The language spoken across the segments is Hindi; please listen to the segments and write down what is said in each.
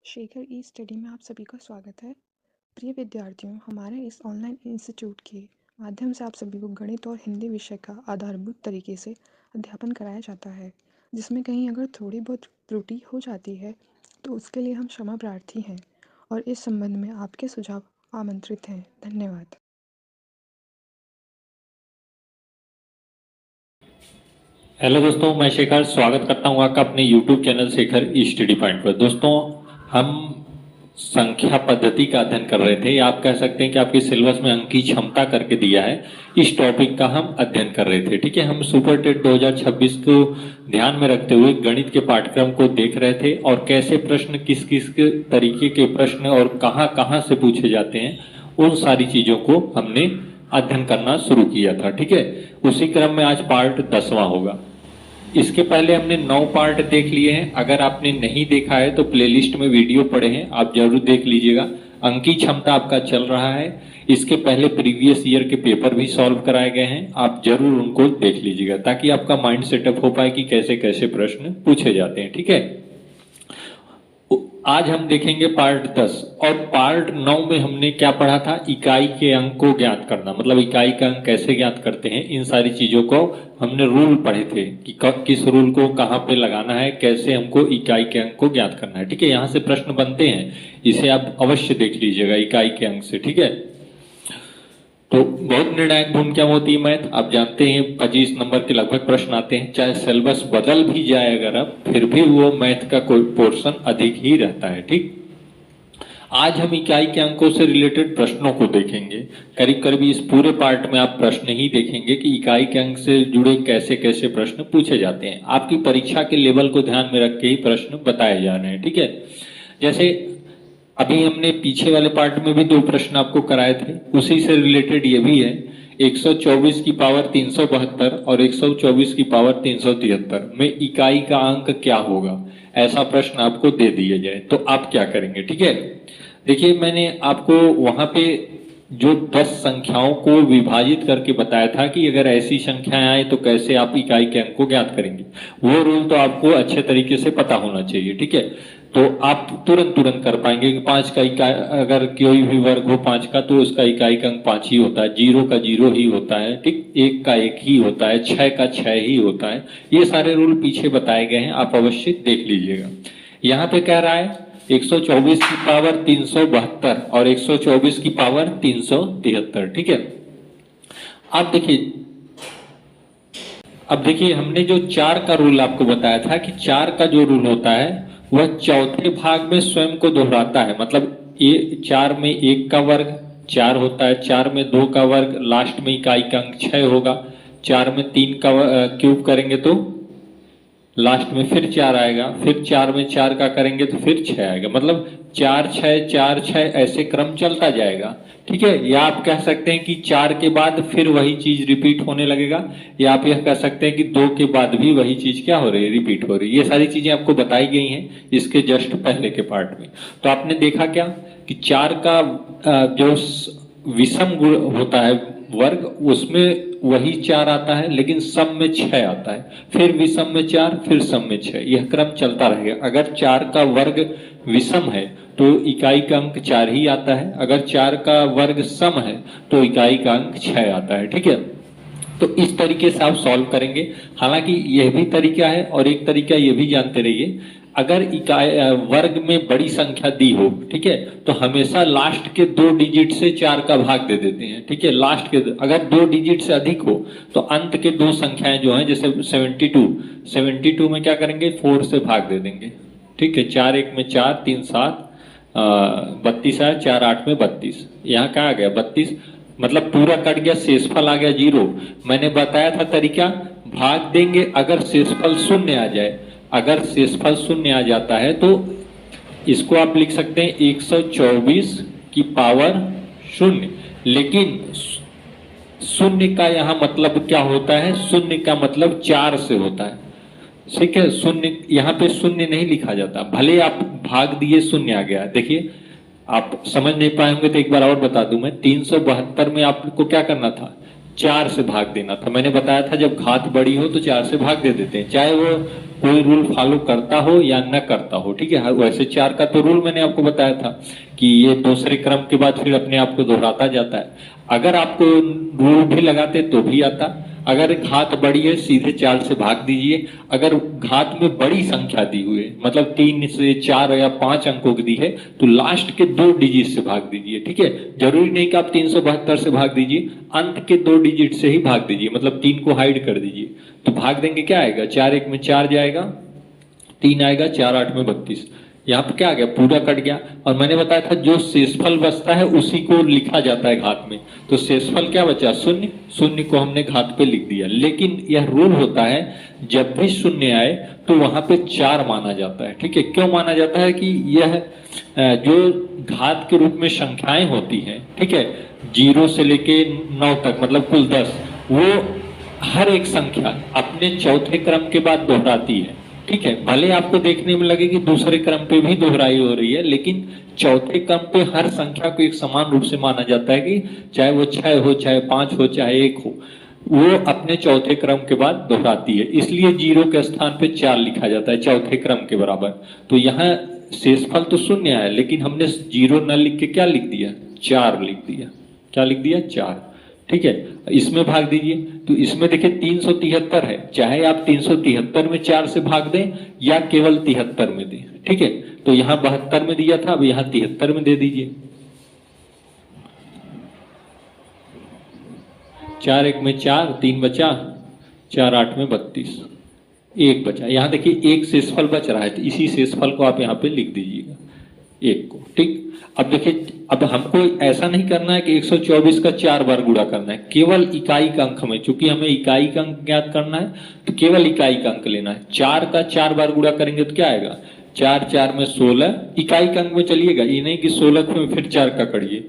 शेखर ई स्टडी में आप सभी का स्वागत है। प्रिय विद्यार्थियों, हमारे इस ऑनलाइन इंस्टीट्यूट के माध्यम से आप सभी को गणित और हिंदी विषय का आधारभूत तरीके से अध्यापन कराया जाता है, जिसमें कहीं अगर थोड़ी बहुत त्रुटि हो जाती है तो उसके लिए हम क्षमा प्रार्थी हैं और इस संबंध में आपके सुझाव आमंत्रित हैं। धन्यवाद। हेलो दोस्तों, मैं शेखर स्वागत करता हूं आपका अपने YouTube चैनल शेखर ई स्टडी पॉइंट पर। दोस्तों, हम संख्या पद्धति का अध्ययन कर रहे थे, या आप कह सकते हैं कि आपके सिलेबस में अंक की क्षमता करके दिया है, इस टॉपिक का हम अध्ययन कर रहे थे। ठीक है, हम सुपर टेट 2026 को ध्यान में रखते हुए गणित के पाठ्यक्रम को देख रहे थे और कैसे प्रश्न किस किस तरीके के प्रश्न और कहाँ कहाँ से पूछे जाते हैं, उन सारी चीजों को हमने अध्ययन करना शुरू किया था। ठीक है, उसी क्रम में आज पार्ट 10वां होगा। इसके पहले हमने 9 पार्ट देख लिए हैं। अगर आपने नहीं देखा है तो प्लेलिस्ट में वीडियो पड़े हैं, आप जरूर देख लीजिएगा। अंक की क्षमता आपका चल रहा है, इसके पहले प्रीवियस ईयर के पेपर भी सॉल्व कराए गए हैं, आप जरूर उनको देख लीजिएगा ताकि आपका माइंड सेटअप हो पाए कि कैसे कैसे प्रश्न पूछे जाते हैं। ठीक है, आज हम देखेंगे पार्ट 10 और पार्ट 9 में हमने क्या पढ़ा था, इकाई के अंक को ज्ञात करना, मतलब इकाई का अंक कैसे ज्ञात करते हैं, इन सारी चीजों को हमने रूल पढ़े थे कि किस रूल को कहाँ पे लगाना है, कैसे हमको इकाई के अंक को ज्ञात करना है। ठीक है, यहाँ से प्रश्न बनते हैं, इसे आप अवश्य देख लीजिएगा इकाई के अंक से। ठीक है, तो बहुत निर्णायक भूमिका होती है मैथ, आप जानते हैं 25 नंबर के लगभग प्रश्न आते हैं, चाहे सिलेबस बदल भी जाए अगर अब, फिर भी वो मैथ का कोई पोर्शन अधिक ही रहता है। ठीक, आज हम इकाई के अंकों से रिलेटेड प्रश्नों को देखेंगे। करीब करीब इस पूरे पार्ट में आप प्रश्न ही देखेंगे कि इकाई के अंक से जुड़े कैसे कैसे प्रश्न पूछे जाते हैं। आपकी परीक्षा के लेवल को ध्यान में रख के ही प्रश्न बताए जा रहे हैं। ठीक है, जैसे अभी हमने पीछे वाले पार्ट में भी 2 प्रश्न आपको कराए थे, उसी से रिलेटेड ये भी है। 124 की पावर 372 और 124 की पावर 373 में इकाई का अंक क्या होगा, ऐसा प्रश्न आपको दे दिया जाए तो आप क्या करेंगे। ठीक है, देखिए मैंने आपको वहां पे जो 10 संख्याओं को विभाजित करके बताया था कि अगर ऐसी संख्याएं आए तो कैसे आप इकाई के अंक को ज्ञात करेंगे, वो रूल तो आपको अच्छे तरीके से पता होना चाहिए। ठीक है, तो आप तुरंत कर पाएंगे कि 5 का इकाई, अगर कोई भी वर्ग हो 5 का तो उसका इकाई का अंक 5 ही होता है, 0 का 0 ही होता है, ठीक, 1 का 1 ही होता है, 6 का 6 ही होता है। ये सारे रूल पीछे बताए गए हैं, आप अवश्य देख लीजिएगा। यहाँ पे कह रहा है 124 की पावर 372 और 124 की पावर 373। ठीक है, अब देखिए हमने जो 4 का रूल आपको बताया था कि 4 का जो रूल होता है वह चौथे भाग में स्वयं को दोहराता है। मतलब ये 4 में 1 का वर्ग 4 होता है, 4 में 2 का वर्ग, लास्ट में इकाई का अंक 6 होगा, 4 में 3 का क्यूब करेंगे तो लास्ट में फिर 4 आएगा, फिर 4 में 4 का करेंगे तो फिर 6 आएगा। मतलब 4 6 4 6 ऐसे क्रम चलता जाएगा। ठीक है, या आप कह सकते हैं कि 4 के बाद फिर वही चीज रिपीट होने लगेगा, या आप यह कह सकते हैं कि 2 के बाद भी वही चीज क्या हो रही है, रिपीट हो रही है। ये सारी चीजें आपको बताई गई हैं इसके जस्ट पहले के पार्ट में। तो आपने देखा क्या कि 4 का जो विषम गुण होता है वर्ग, उसमें वही 4 आता है, लेकिन सम में 6 आता है, फिर विषम में 4, फिर सम में 6, यह क्रम चलता रहेगा। अगर 4 का वर्ग विषम है तो इकाई का अंक 4 ही आता है, अगर 4 का वर्ग सम है तो इकाई का अंक 6 आता है। ठीक है, तो इस तरीके से आप सॉल्व करेंगे। हालांकि यह भी तरीका है, और एक तरीका यह भी जानते रहिए, अगर इकाई वर्ग में बड़ी संख्या दी हो, ठीक है, तो हमेशा लास्ट के 2 डिजिट से 4 का भाग दे देते हैं। ठीक है, लास्ट के अगर 2 डिजिट से अधिक हो तो अंत के 2 संख्याएं जो हैं, जैसे 72 में क्या करेंगे, 4 से भाग दे देंगे। ठीक है, 4 1 में 4, 3 7 32 आया, 4 8 में 32, यहाँ क्या आ गया 32, मतलब पूरा कट गया, शेषफल आ गया 0। मैंने बताया था तरीका, भाग देंगे अगर शेषफल शून्य आ जाए, अगर शेषफल शून्य आ जाता है तो इसको आप लिख सकते हैं 124 की पावर शून्य, लेकिन शून्य का यहां मतलब क्या होता है, शून्य का मतलब 4 से होता है। ठीक है, शून्य यहाँ पे शून्य नहीं लिखा जाता, भले आप भाग दिए शून्य आ गया। देखिए आप समझ नहीं पाए होंगे तो एक बार और बता दूं मैं, 372 में आपको क्या करना था, 4 से भाग देना था। मैंने बताया था जब घात बड़ी हो तो 4 से भाग दे देते हैं, चाहे वो कोई रूल फॉलो करता हो या न करता हो, ठीक है। वैसे 4 का तो रूल मैंने आपको बताया था कि ये दूसरे क्रम के बाद फिर अपने आप को दोहराता जाता है। अगर आपको रूल भी लगाते तो भी आता। अगर घात बड़ी है सीधे 4 से भाग दीजिए। अगर घात में बड़ी संख्या दी हुई है, मतलब 3 से 4 या 5 अंकों की दी है, तो लास्ट के 2 डिजिट से भाग दीजिए, ठीक है। जरूरी नहीं कि आप 372 से भाग दीजिए, अंत के 2 डिजिट से ही भाग दीजिए, मतलब 3 को हाइड कर दीजिए। तो भाग देंगे क्या आएगा, 4 1 में 4 जाएगा, 3 आएगा, 4 8 में 32। यहाँ पे क्या आ गया, पूरा कट गया। और मैंने बताया था जो शेषफल बचता है उसी को लिखा जाता है घात में। तो शेषफल क्या बचा, शून्य। शून्य को हमने घात पे लिख दिया। लेकिन यह रूल होता है जब भी शून्य आए तो वहां पे 4 माना जाता है, ठीक है। क्यों माना जाता है कि यह जो घात के रूप में संख्याएं होती हैं, ठीक है, 0 से लेके 9 तक, मतलब कुल 10, वो हर एक संख्या अपने चौथे क्रम के बाद दोहराती है, ठीक है। भले आपको देखने में लगे कि दूसरे क्रम पे भी दोहराई हो रही है, लेकिन चौथे क्रम पे हर संख्या को एक समान रूप से माना जाता है कि चाहे वो 6 हो, चाहे 5 हो, चाहे 1 हो, वो अपने चौथे क्रम के बाद दोहराती है। इसलिए 0 के स्थान पे 4 लिखा जाता है चौथे क्रम के बराबर। तो यहाँ शेषफल तो शून्य है, लेकिन हमने 0 न लिख के क्या लिख दिया, 4 लिख दिया। क्या लिख दिया, 4, ठीक है। इसमें भाग दीजिए, तो इसमें देखिए 373 है, चाहे आप 373 में 4 से भाग दें या केवल 73 में दें, ठीक है। तो यहां 72 में दिया था, अब यहां 73 में दे दीजिए। 4 1 में 4, 3 बचा, 4 8 में 32, 1 बचा। यहां देखिए 1 शेषफल बच रहा है, तो इसी शेषफल को आप यहां पे लिख दीजिएगा, 1 को, ठीक। अब देखिए, अब हमको ऐसा नहीं करना है कि 124 का 4 बार गुणा करना है, केवल इकाई का अंक में, चूंकि हमें इकाई का अंक ज्ञात करना है तो केवल इकाई का अंक लेना है। 4 का 4 बार गुणा करेंगे तो क्या आएगा, 4 4 में 16, इकाई का अंक में चलिएगा, ये नहीं कि 16 में फिर 4 का करिए।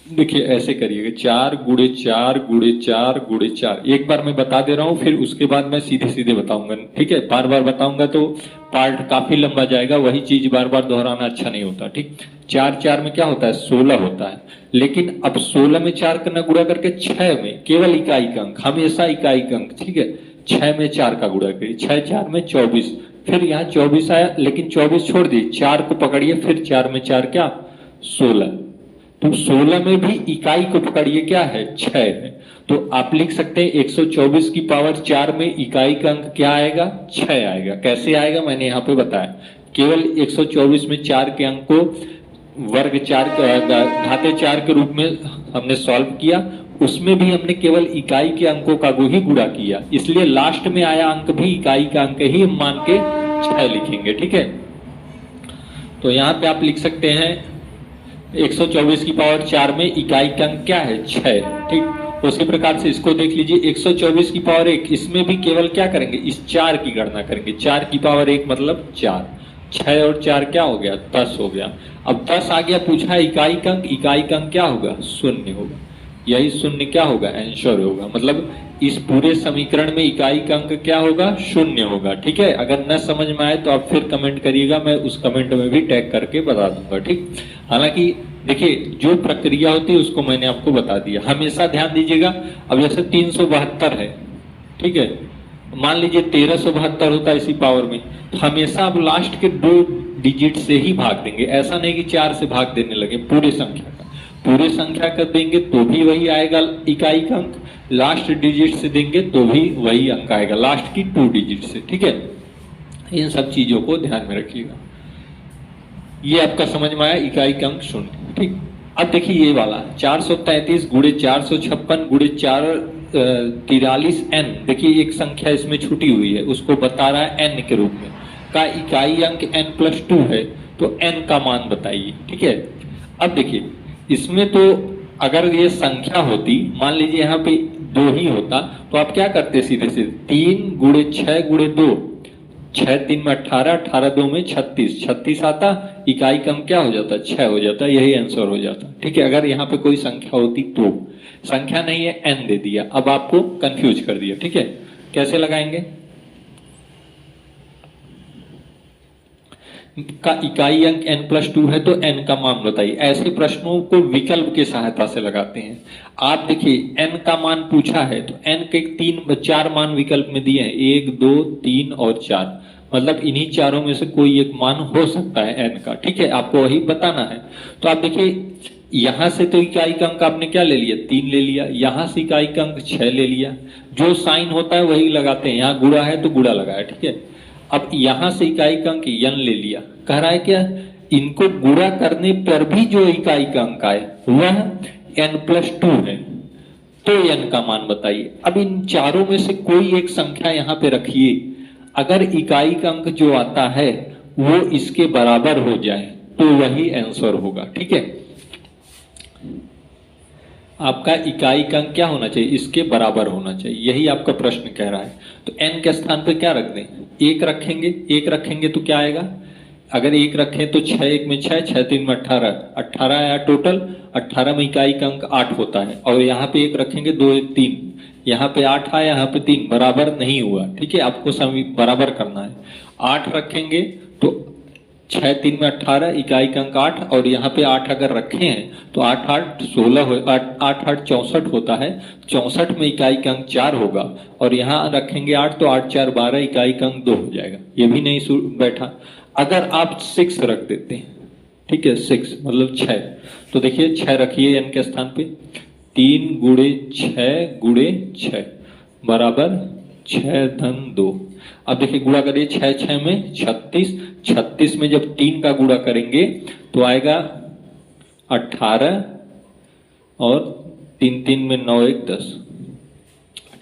देखिए ऐसे करिएगा, 4 गुणे 4 गुणे 4 गुणे 4। एक बार मैं बता दे रहा हूं, फिर उसके बाद मैं सीधे सीधे बताऊंगा, ठीक है। बार बार बताऊंगा तो पार्ट काफी लंबा जाएगा, वही चीज बार बार दोहराना अच्छा नहीं होता, ठीक। 4 4 में क्या होता है, 16 होता है। लेकिन अब 16 में 4 करना गुणा करके 6 में केवल इकाई का अंक, हमेशा इकाई का अंक, ठीक है। 6 में 4 का गुणा करिए, 6 4 में 24, फिर यहाँ 24 आया, लेकिन 24 छोड़ दिए, 4 को पकड़िए, फिर 4 में 4 क्या, 16। तो 16 में भी इकाई को पकड़िए, क्या है, 6 है। तो आप लिख सकते हैं 124 की पावर 4 में इकाई का अंक क्या आएगा, 6 आएगा। कैसे आएगा, मैंने यहाँ पे बताया। केवल 124 में 4 के अंक को वर्ग 4 घाते 4 के रूप में हमने सॉल्व किया, उसमें भी हमने केवल इकाई के अंकों का ही गुणा किया, इसलिए लास्ट में आया अंक भी इकाई का अंक ही हम मान के 6 लिखेंगे, ठीक है। तो यहाँ पे आप लिख सकते हैं 124 की पावर 4 में इकाई का अंक क्या है, 6, ठीक। उसी प्रकार से इसको देख लीजिए, 124 की पावर 1, इसमें भी केवल क्या करेंगे, इस 4 की गणना करेंगे। 4 की पावर 1 मतलब 4, 6 और 4 क्या हो गया, 10 हो गया। अब 10 आ गया, पूछा है इकाई का अंक, इकाई का अंक क्या होगा, शून्य होगा। यही शून्य क्या होगा, आंसर होगा। मतलब इस पूरे समीकरण में इकाई का अंक क्या होगा, शून्य होगा, ठीक है। अगर न समझ में आए तो आप फिर कमेंट करिएगा, मैं उस कमेंट में भी टैग करके बता दूंगा, ठीक। हालांकि देखिए जो प्रक्रिया होती है उसको मैंने आपको बता दिया, हमेशा ध्यान दीजिएगा। अब जैसे 372 है, ठीक है, मान लीजिए 1372 होता है इसी पावर में, तो हमेशा आप लास्ट के 2 डिजिट से ही भाग देंगे। ऐसा नहीं कि 4 से भाग देने लगे, पूरे संख्या का, पूरे संख्या का देंगे तो भी वही आएगा इकाई का अंक, लास्ट डिजिट से देंगे तो भी वही अंक आएगा, लास्ट की 2 डिजिट से, ठीक है। इन सब चीजों को ध्यान में रखिएगा। ये आपका समझ में आया, इकाई का अंक शून्य, ठीक। अब देखिए ये वाला 433 गुणे 456 गुणे 443 n, देखिए एक संख्या इसमें छूटी हुई है, उसको बता रहा है n के रूप में, का इकाई अंक n+2 है, तो n का मान बताइए, ठीक है। अब देखिए इसमें तो अगर ये संख्या होती, मान लीजिए यहाँ पे 2 ही होता, तो आप क्या करते, सीधे सीधे 3 गुणे 6 गुणे 2, 6 3 में 18, 18 2 में 36, 36 आता, इकाई का अंक क्या हो जाता, 6 हो जाता, यही आंसर हो जाता, ठीक है। अगर यहाँ पे कोई संख्या होती तो, संख्या नहीं है, n दे दिया, अब आपको कंफ्यूज कर दिया, ठीक है। कैसे लगाएंगे, का इकाई अंक n+2 है तो n का मान बताइए। ऐसे प्रश्नों को विकल्प की सहायता से लगाते हैं। आप देखिए n का मान पूछा है तो n के चार मान विकल्प में दिए हैं, 1, 2, 3 और 4। मतलब इन्हीं चारों में से कोई एक मान हो सकता है n का, ठीक है, आपको वही बताना है। तो आप देखिए यहां से तो इकाई का अंक आपने क्या ले लिया, 3 ले लिया, यहां से इकाई का अंक 6 ले लिया, जो साइन होता है वही लगाते हैं, यहाँ गुणा है तो गुणा लगाया, ठीक है। अब यहां से इकाई का अंक n ले लिया, कह रहा है क्या, इनको गुणा करने पर भी जो इकाई का अंक आए वह n+2 है, तो n का मान बताइए। अब इन चारों में से कोई एक संख्या यहां पे रखिए, अगर इकाई का अंक जो आता है वो इसके बराबर हो जाए तो वही आंसर होगा, ठीक है। आपका इकाई का अंक क्या होना चाहिए, इसके बराबर होना चाहिए, यही आपका प्रश्न कह रहा है। तो n के स्थान पे क्या रख दें, एक रखेंगे, एक रखेंगे तो क्या आएगा, अगर एक रखें तो 6 1 में 6, 6 3 में 18, 18 आया टोटल, 18 में इकाई का अंक 8 होता है, और यहाँ पे एक रखेंगे 2 1 3, यहाँ पे 8 आया, यहाँ पे 3, बराबर नहीं हुआ, ठीक है, आपको सभी बराबर करना है। 8 रखेंगे तो 6 3 में 18, इकाई का अंक 8, और यहाँ पे 8 अगर रखे हैं तो 8 8 16 8 8 64 होता है, 64 में इकाई का अंक 4 होगा, और यहाँ रखेंगे 8 तो 8 4 12, इकाई का अंक 2 हो जाएगा, ये भी नहीं बैठा। अगर आप 6 रख देते हैं, ठीक है, 6 मतलब 6, तो देखिए 6 रखिए n के स्थान पे, 3 गुणे 6 गुणे 6 बराबर 6 धन 2। अब देखिए गुणा करिए, 6 6 में 36, 36 में जब 3 का गुणा करेंगे तो आएगा 18, और 3 3 में 9 1 10,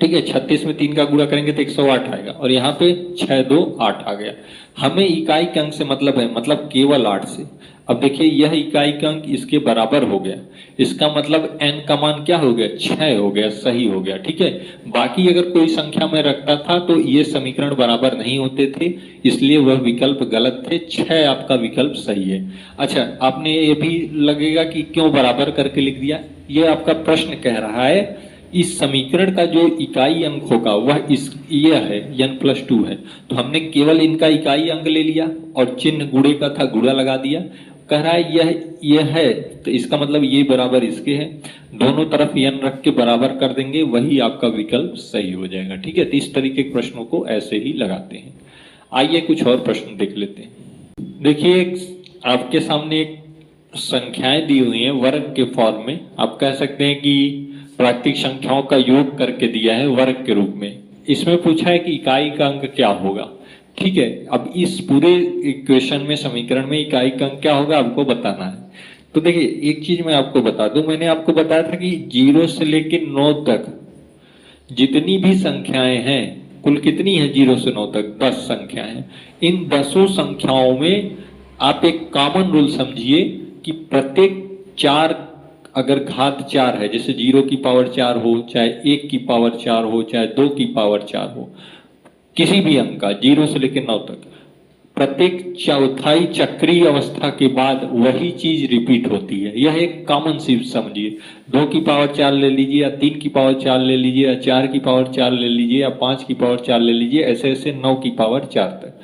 ठीक है। 36 में 3 का गुणा करेंगे तो 108 आएगा, और यहाँ पे 6 2 8 आ गया। हमें इकाई के अंक से मतलब है, मतलब केवल 8 से। अब देखिए यह इकाई का अंक इसके बराबर हो गया, इसका मतलब n का मान क्या हो गया, 6 हो गया, सही हो गया, ठीक है। बाकी अगर कोई संख्या में रखता था तो ये समीकरण बराबर नहीं होते थे, इसलिए वह विकल्प गलत थे, 6 आपका विकल्प सही है। अच्छा, आपने ये भी लगेगा कि क्यों बराबर करके लिख दिया, ये आपका प्रश्न कह रहा है इस समीकरण का जो इकाई अंक होगा वह यह है, n+2 है, तो हमने केवल इनका इकाई अंक ले लिया और चिन्ह गुणे का था, गुणा लगा दिया। कह रहा है यह है तो इसका मतलब ये बराबर इसके है, दोनों तरफ n रख के बराबर कर देंगे, वही आपका विकल्प सही हो जाएगा, ठीक है। तो इस तरीके के प्रश्नों को ऐसे ही लगाते हैं। आइए कुछ और प्रश्न देख लेते हैं। देखिए आपके सामने एक संख्याएं दी हुई हैं वर्ग के फॉर्म में, आप कह सकते हैं कि प्राकृतिक संख्याओं का योग करके दिया है वर्ग के रूप में। इसमें पूछा है कि इकाई का अंक क्या होगा, ठीक है। अब इस पूरे इक्वेशन में, समीकरण में इकाई का अंक क्या होगा आपको बताना है। तो देखिए एक चीज मैं आपको बता दूं, मैंने आपको बताया था कि 0 से लेकर 9 तक जितनी भी संख्याएं हैं, कुल कितनी है 0 से 9 तक 10 संख्याएं हैं। इन 10 संख्याओं में आप एक कॉमन रूल समझिए कि प्रत्येक 4, अगर घात 4 है, जैसे 0 की पावर 4 हो, चाहे 1 की पावर 4 हो, चाहे 2 की पावर 4 हो, किसी भी अंक का 0 से लेकर 9 तक, प्रत्येक चौथाई चक्रीय अवस्था के बाद वही चीज रिपीट होती है। यह एक कॉमन सी समझिए, 2 की पावर 4 ले लीजिए, या 3 की पावर 4 ले लीजिए, या 4 की पावर 4 ले लीजिए, या 5 की पावर 4 ले लीजिए, ऐसे ऐसे 9 की पावर 4 तक।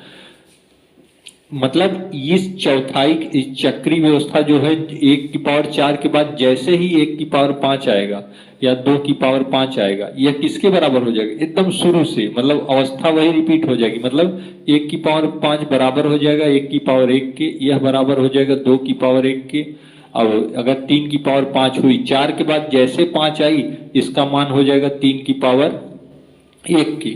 मतलब इस चौथाई इस चक्री व्यवस्था जो है, 1 की पावर 4 के बाद जैसे ही 1 की पावर 5 आएगा या 2 की पावर 5 आएगा, यह किसके बराबर हो जाएगा, एकदम शुरू से, मतलब अवस्था वही रिपीट हो जाएगी। मतलब 1 की पावर 5 बराबर हो जाएगा 1 की पावर 1 के, यह बराबर हो जाएगा 2 की पावर 1 के। अब अगर 3 की पावर 5 हुई, 4 के बाद जैसे 5 आई, इसका मान हो जाएगा 3 की पावर 1 की।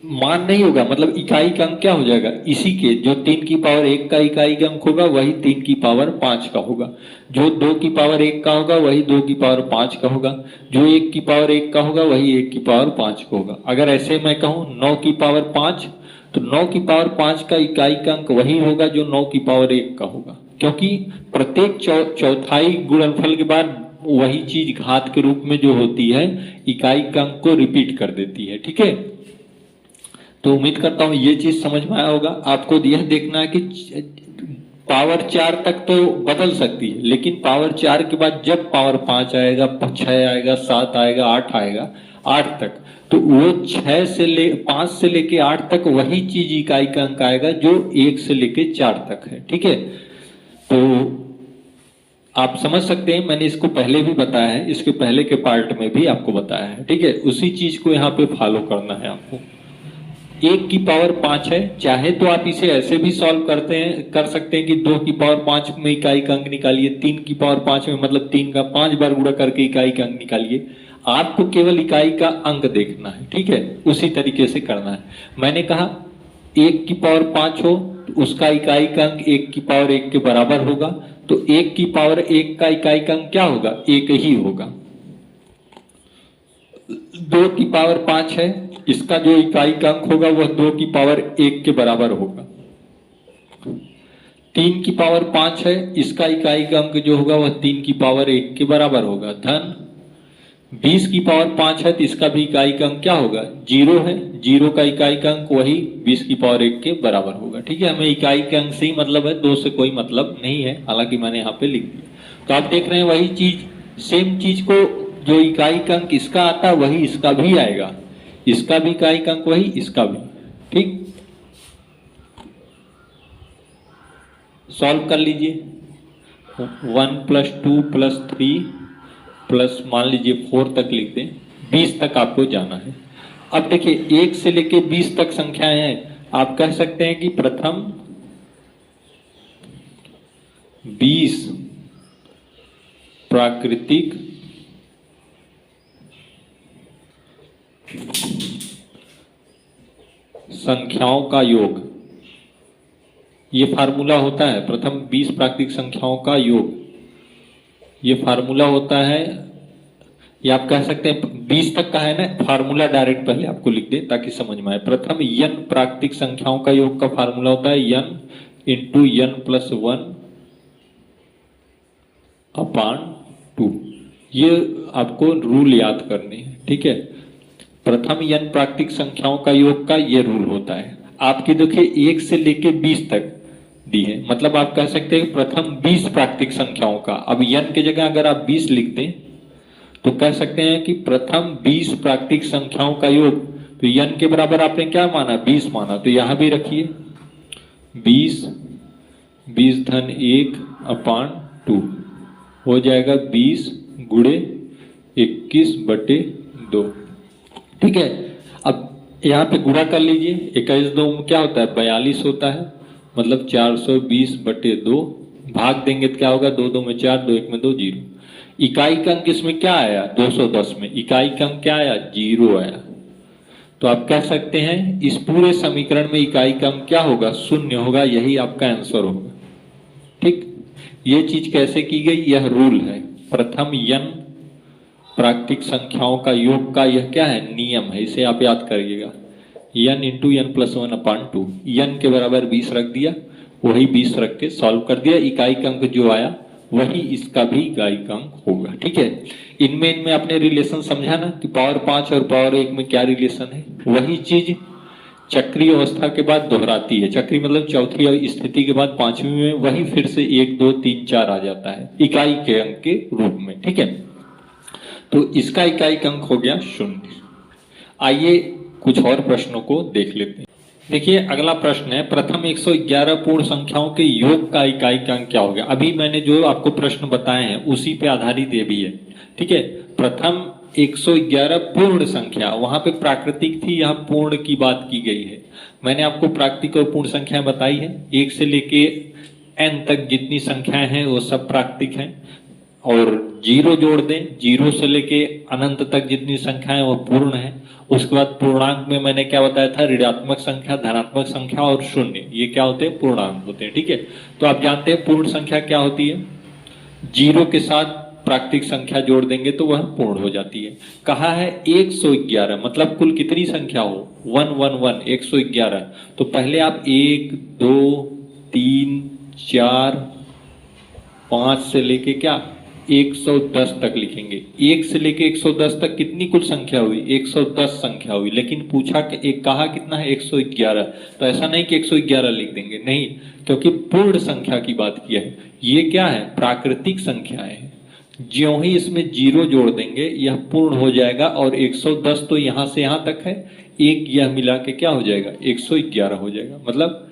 मान नहीं होगा, मतलब इकाई का अंक क्या हो जाएगा, इसी के जो 3 की पावर 1 का इकाई का अंक होगा वही 3 की पावर 5 का होगा, जो 2 की पावर 1 का होगा वही 2 की पावर 5 का होगा, जो 1 की पावर 1 का होगा वही 1 की पावर 5 का होगा। अगर ऐसे मैं कहूं 9 की पावर 5, तो 9 की पावर 5 का इकाई का अंक वही होगा जो 9 की पावर 1 का होगा, क्योंकि प्रत्येक चौथाई गुणनफल के बाद वही चीज घात के रूप में जो होती है इकाई का अंक को रिपीट कर देती है, ठीक है। तो उम्मीद करता हूं ये चीज समझ में आया होगा। आपको यह देखना है कि पावर 4 तक तो बदल सकती है, लेकिन पावर 4 के बाद जब पावर 5 आएगा, 6 आएगा, 7 आएगा, 8 आएगा, 8 तक, तो वो 5 से लेके 8 तक वही चीज इकाई का अंक आएगा जो 1 से लेके 4 तक है। ठीक है, तो आप समझ सकते हैं, मैंने इसको पहले भी बताया है, इसके पहले के पार्ट में भी आपको बताया है। ठीक है, उसी चीज को यहाँ पे फॉलो करना है आपको। 1 की पावर 5 है, चाहे तो आप इसे ऐसे भी सॉल्व कर सकते हैं कि 2 की पावर 5 में इकाई का अंक निकालिए, 3 की पावर 5 में मतलब 3 का 5 बार गुणा करके इकाई का अंक निकालिए। आपको केवल इकाई का अंक देखना है। ठीक है, उसी तरीके से करना है। मैंने कहा 1 की पावर 5 हो तो उसका इकाई का अंक 1 की पावर 1 के बराबर होगा, तो 1 की पावर 1 का इकाई का अंक क्या होगा? 1 ही होगा। 2 की पावर 5 है, इसका जो इकाई का अंक होगा वह 2 की पावर 1 के बराबर होगा। 3 की पावर 5 है, इसका इकाई का अंक जो होगा वह 3 की पावर 1 के बराबर होगा। धन 20 की पावर 5 है, तो इसका भी इकाई का अंक क्या होगा? 0 है, 0 का इकाई का अंक वही 20 की पावर 1 के बराबर होगा। ठीक है, हमें इकाई के अंक से ही मतलब है, 2 से कोई मतलब नहीं है, हालांकि मैंने यहाँ पे लिख दिया। तो आप देख रहे हैं वही चीज, सेम चीज को जो इकाई का अंक इसका आता है वही इसका भी आएगा, इसका भी इकाई का अंक वही, इसका भी। ठीक, सॉल्व कर लीजिए। 1 + 2 + 3 प्लस मान लीजिए 4 तक लिख दें, 20 तक आपको जाना है। अब देखिए 1 से लेके 20 तक संख्याएं हैं, आप कह सकते हैं कि प्रथम 20 प्राकृतिक संख्याओं का योग, ये फार्मूला होता है। प्रथम 20 प्राकृतिक संख्याओं का योग, ये फार्मूला होता है। या आप कह सकते हैं 20 तक का है ना, फार्मूला डायरेक्ट पहले आपको लिख दें ताकि समझ में आए। प्रथम n प्राकृतिक संख्याओं का योग का फार्मूला होता है n × n + 1/2। ये आपको रूल याद करने हैं। ठीक है, प्रथम n प्राकृतिक संख्याओं का योग का ये रूल होता है। आपकी देखिए 1 से लेके 20 तक दी है, मतलब आप कह सकते हैं प्रथम 20 प्राकृतिक संख्याओं का। अब n की जगह अगर आप 20 लिख दें तो कह सकते हैं कि प्रथम 20 प्राकृतिक संख्याओं का योग, तो n के बराबर आपने क्या माना? 20 माना, तो यहां भी रखिए 20 धन 1/2 हो जाएगा 20 × 21/2। ठीक है, अब यहाँ पे गुणा कर लीजिए, 21 2 में क्या होता है? 42 होता है, मतलब 420/2। भाग देंगे तो क्या होगा? 2 2 में 4, 2 1 में 2, 0। इकाई का अंक इसमें क्या आया? 210 में इकाई का अंक क्या आया? 0 आया। तो आप कह सकते हैं इस पूरे समीकरण में इकाई का अंक क्या होगा? 0 होगा, यही आपका आंसर होगा। ठीक, ये चीज कैसे की गई? यह रूल है। प्रथम n प्राकृतिक संख्याओं का योग का यह क्या है? नियम है, इसे आप याद करिएगा। n × n + 1/2, n के बराबर 20 रख दिया, वही 20 रख के सॉल्व कर दिया। इकाई का अंक जो आया वही इसका भी इकाई का अंक होगा। ठीक है, इनमें आपने रिलेशन समझा ना कि पावर 5 और पावर 1 में क्या रिलेशन है? वही चीज चक्रीय अवस्था के बाद दोहराती है। चक्री मतलब चौथी स्थिति के बाद पांचवी में वही फिर से 1 2 3 4 आ जाता है इकाई के अंक के रूप में। ठीक है, तो इसका इकाई का अंक हो गया 0। आइए कुछ और प्रश्नों को देख लेते हैं। देखिए अगला प्रश्न है, प्रथम 111 पूर्ण संख्याओं के योग का इकाई का अंक क्या हो गया? अभी मैंने जो आपको प्रश्न बताए हैं उसी पे आधारित ये भी है। ठीक है, प्रथम 111 पूर्ण संख्या, वहां पे प्राकृतिक थी, यहाँ पूर्ण की बात की गई है। मैंने आपको प्राकृतिक और पूर्ण संख्याएं बताई है। 1 से लेके n तक जितनी संख्याएं हैं वो सब प्राकृतिक हैं, और 0 जोड़ दें, 0 से लेके अनंत तक जितनी संख्याएं वो पूर्ण है। उसके बाद पूर्णांक में मैंने क्या बताया था? ऋणात्मक संख्या, धनात्मक संख्या और 0, ये क्या होते हैं? पूर्णांक होते हैं। ठीक है, तो आप जानते हैं पूर्ण संख्या क्या होती है? 0 के साथ प्राकृतिक संख्या जोड़ देंगे तो वह पूर्ण हो जाती है। कहा है 111, मतलब कुल कितनी संख्या हो? 111, 111। तो पहले आप 1 2 3 4 5 से लेके क्या 110 तक लिखेंगे। 1 से लेके 110 तक कितनी कुल संख्या हुई? 110 संख्या हुई। लेकिन पूछा कि एक कहा कितना है? 111। तो ऐसा नहीं कि 111 लिख देंगे, नहीं, क्योंकि पूर्ण संख्या की बात किया है। ये क्या है? प्राकृतिक संख्याएं हैं। ज्यों ही इसमें जीरो जोड़ देंगे यह पूर्ण हो जाएगा और 110 तो यहां से यहां तक है, एक यह मिला के क्या हो जाएगा 111 हो जाएगा। मतलब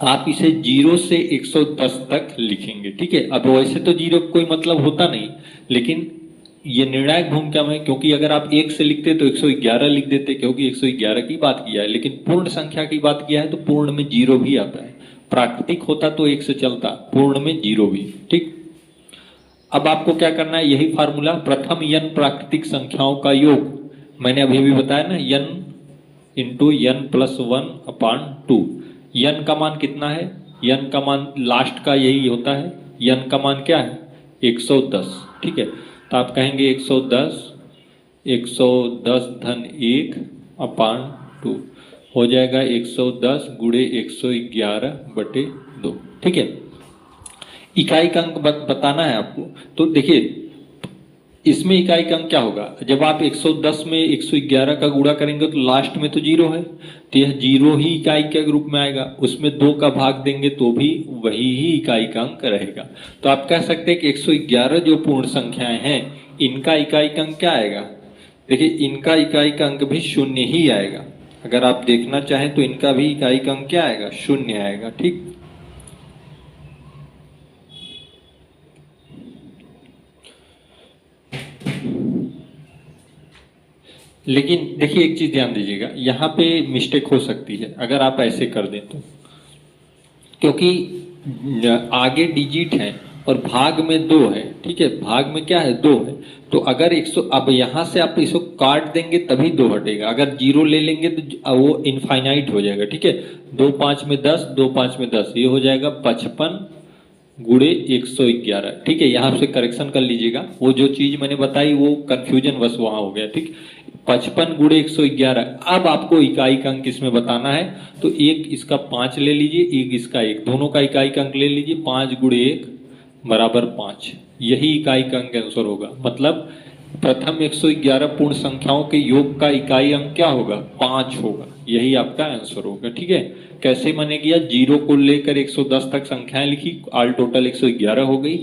आप इसे 0 से 110 तक लिखेंगे, ठीक है। अब वैसे तो जीरो कोई मतलब होता नहीं, लेकिन ये निर्णायक भूमिका में, क्योंकि अगर आप 1 से लिखते तो 111 लिख देते, क्योंकि 111 की बात किया है, लेकिन पूर्ण संख्या की बात किया है तो पूर्ण में जीरो भी आता है। प्राकृतिक होता तो 1 से चलता, पूर्ण में जीरो भी, ठीक। अब आपको क्या करना है, यही फार्मूला, प्रथम n प्राकृतिक संख्याओं का योग, मैंने अभी भी बताया ना, n into n plus 1/2। n का मान कितना है, n का मान लास्ट का यही होता है, n का मान क्या है 110, ठीक है। तो आप कहेंगे 110 धन 1/2 हो जाएगा 110 गुणे 111/2, ठीक है। इकाई का अंक बताना है आपको, तो देखिए इसमें इकाई का अंक क्या होगा, जब आप 110 में 111 का गुणा करेंगे तो लास्ट में तो जीरो है, तो यह जीरो ही इकाई के रूप में आएगा, उसमें 2 का भाग देंगे तो भी वही ही इकाई का अंक रहेगा। तो आप कह सकते हैं कि 111 जो पूर्ण संख्याएं हैं इनका इकाई का अंक क्या आएगा, देखिए इनका इकाई का अंक भी शून्य ही आएगा। अगर आप देखना चाहें तो इनका भी इकाई का अंक क्या आएगा, शून्य आएगा, ठीक। लेकिन देखिए एक चीज ध्यान दीजिएगा, यहां पे मिस्टेक हो सकती है अगर आप ऐसे कर दें तो, क्योंकि आगे डिजिट है और भाग में 2 है, ठीक है, भाग में क्या है 2 है, तो अगर 100, अब यहां से आप इसको काट देंगे तभी 2 हटेगा, अगर जीरो ले लेंगे तो वो इनफाइनाइट हो जाएगा, ठीक है। 2 5 में 10, 2 5 में 10, ये हो जाएगा 55 गुणे 111, ठीक है। यहाँ से करेक्शन कर लीजिएगा, वो जो चीज मैंने बताई वो कंफ्यूजन बस वहां हो गया, ठीक। 55 गुणे 111। अब आपको इकाई का अंक इसमें बताना है, तो एक इसका 5 ले लीजिए, एक इसका 1, दोनों का इकाई का अंक ले लीजिए, 5 गुणे 1 बराबर 5, यही इकाई का अंक आंसर होगा। मतलब प्रथम 111 पूर्ण संख्याओं के योग का इकाई अंक क्या होगा, 5 होगा, यही आपका आंसर होगा, ठीक है। कैसे मैंने किया, 0 को लेकर 110 तक संख्याएं लिखी, ऑल टोटल 111 हो गई,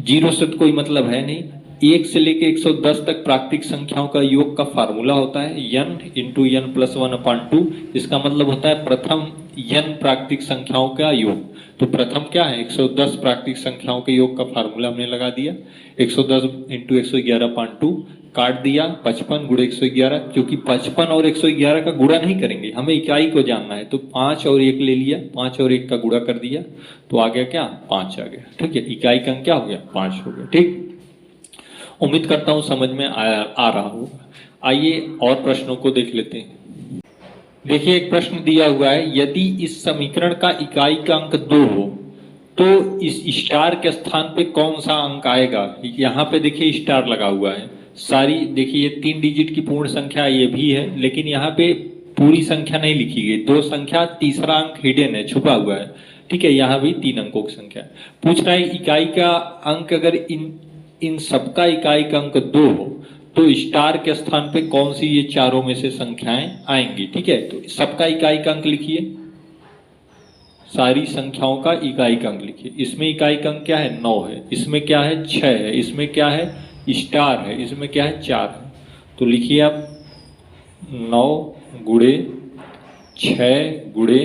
0 से तो कोई मतलब है नहीं, 1 से लेकर 110 तक प्राकृतिक संख्याओं का योग का फार्मूला होता है n इंटू n प्लस 1/2, इसका मतलब होता है प्रथम n प्राकृतिक संख्याओं का योग। तो प्रथम क्या है, 110 प्राकृतिक संख्याओं के योग का फार्मूला हमने लगा दिया, 110 इंटू 111/2, काट दिया 55 गुणे 111, क्योंकि 55 और 111 का गुणा नहीं करेंगे, हमें इकाई को जानना है, तो 5 और 1 ले लिया, 5 और 1 का गुणा कर दिया, तो आ गया क्या 5 आ गया, ठीक है। इकाई का अंक क्या हो गया 5 हो गया, ठीक। उम्मीद करता हूं समझ में आ रहा होगा। आइए और प्रश्नों को देख लेते हैं। देखिए एक प्रश्न दिया हुआ है, यदि इस समीकरण का इकाई का अंक 2 हो तो इस स्टार के स्थान पे कौन सा अंक आएगा। यहाँ पे देखिए स्टार लगा हुआ है, सारी देखिए 3 डिजिट की पूर्ण संख्या ये भी है, लेकिन यहाँ पे पूरी संख्या नहीं लिखी गई, 2 संख्या, तीसरा अंक हिडन है, छुपा हुआ है, ठीक है। यहाँ भी 3 अंकों की संख्या पूछ रहा है, इकाई का अंक अगर इन सबका इकाई का अंक 2 हो तो स्टार के स्थान पे कौन सी ये चारों में से संख्याएं आएंगी, ठीक है। तो सबका इकाई का अंक लिखिए, सारी संख्याओं का इकाई का अंक लिखिए। इसमें इकाई का अंक क्या है 9 है, इसमें क्या है 6 है, इसमें क्या है स्टार है, इसमें क्या है 4 है। तो लिखिए आप 9 गुणे 6 गुणे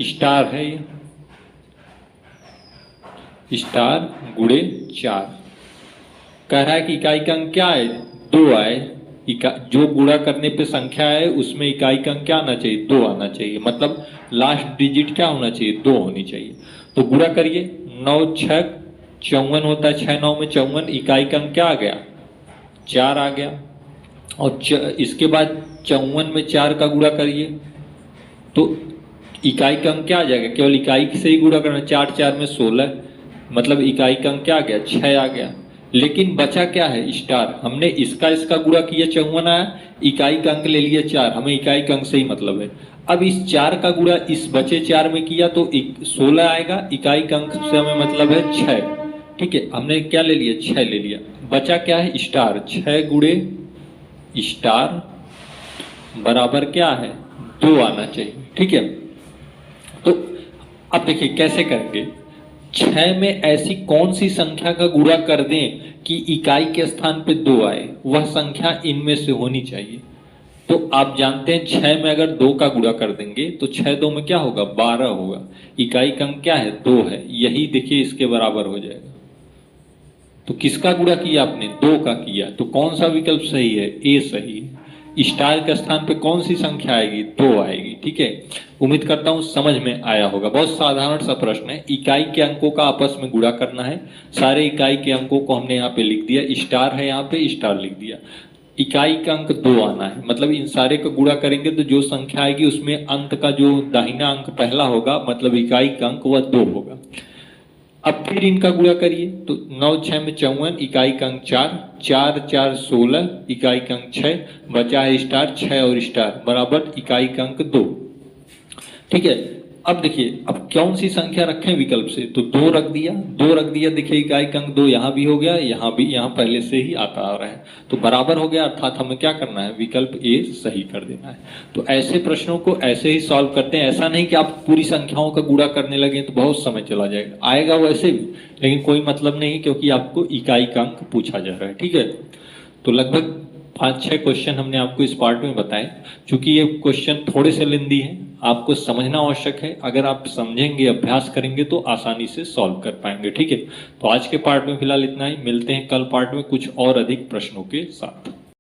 स्टार है, ये स्टार गुणे 4, कह रहा है कि इकाई का अंक क्या है 2 आए, जो गुणा करने पे संख्या है उसमें इकाई का अंक क्या आना चाहिए 2 आना चाहिए, मतलब लास्ट डिजिट क्या होना चाहिए 2 होनी चाहिए। तो गुणा करिए, 9 6 54 होता है, 6 9 में 54, इकाई का अंक क्या आ गया 4 आ गया। और इसके बाद 54 में 4 का गुणा करिए तो इकाई का अंक क्या आ जाएगा, केवल इकाई से ही गुणा करना, 4 4 में 16, मतलब इकाई का अंक क्या आ गया 6 आ गया। लेकिन बचा क्या है स्टार, हमने इसका गुणा किया 54 आया, इकाई का अंक ले लिया 4, हमें इकाई का अंक से ही मतलब है। अब इस 4 का गुणा इस बचे 4 में किया तो 16 आएगा, इकाई का अंक से हमें मतलब है 6, ठीक है। हमने क्या ले लिया 6 ले लिया, बचा क्या है स्टार, 6 गुणे स्टार बराबर क्या है 2 आना चाहिए, ठीक है। तो अब देखिए कैसे करेंगे, 6 में ऐसी कौन सी संख्या का गुणा कर दें कि इकाई के स्थान पे 2 आए, वह संख्या इनमें से होनी चाहिए। तो आप जानते हैं 6 में अगर 2 का गुणा कर देंगे तो 6 2 में क्या होगा, 12 होगा। इकाई का अंक क्या है, 2 है, यही देखिए इसके बराबर हो जाएगा। तो किसका गुणा किया आपने, 2 का किया, तो कौन सा विकल्प सही है, ए सही है। स्टार के स्थान पे कौन सी संख्या आएगी, 2 आएगी। ठीक है, उम्मीद करता हूं समझ में आया होगा। बहुत साधारण सा प्रश्न है, इकाई के अंकों का आपस में गुणा करना है। सारे इकाई के अंकों को हमने यहाँ पे लिख दिया, स्टार है यहाँ पे, स्टार लिख दिया। इकाई का अंक 2 आना है, मतलब इन सारे को गुणा करेंगे तो जो संख्या आएगी उसमें अंत का जो दाहिना अंक पहला होगा, मतलब इकाई का अंक वह 2 होगा। अब फिर इनका गुणा करिए तो 9 6 में 54, इकाई का अंक 4, 4 4 16, इकाई का अंक 6, बचा है स्टार, 6 और स्टार बराबर इकाई का अंक 2। ठीक है, अब देखिए अब कौन सी संख्या रखें विकल्प से, तो 2 रख दिया, 2 रख दिया। देखिए इकाई का अंक 2 यहाँ भी हो गया, यहाँ भी, यहाँ पहले से ही आता आ रहा है, तो बराबर हो गया। अर्थात हमें क्या करना है, विकल्प ए सही कर देना है। तो ऐसे प्रश्नों को ऐसे ही सॉल्व करते हैं। ऐसा नहीं कि आप पूरी संख्याओं का गुणा करने लगे तो बहुत समय चला जाएगा, आएगा वैसे भी, लेकिन कोई मतलब नहीं, क्योंकि आपको इकाई का अंक पूछा जा रहा है। ठीक है, तो लगभग 5-6 क्वेश्चन हमने आपको इस पार्ट में बताए। चूंकि ये क्वेश्चन थोड़े से लेंदी हैं, आपको समझना आवश्यक है। अगर आप समझेंगे, अभ्यास करेंगे तो आसानी से सॉल्व कर पाएंगे। ठीक है, तो आज के पार्ट में फिलहाल इतना ही, मिलते हैं कल पार्ट में कुछ और अधिक प्रश्नों के साथ।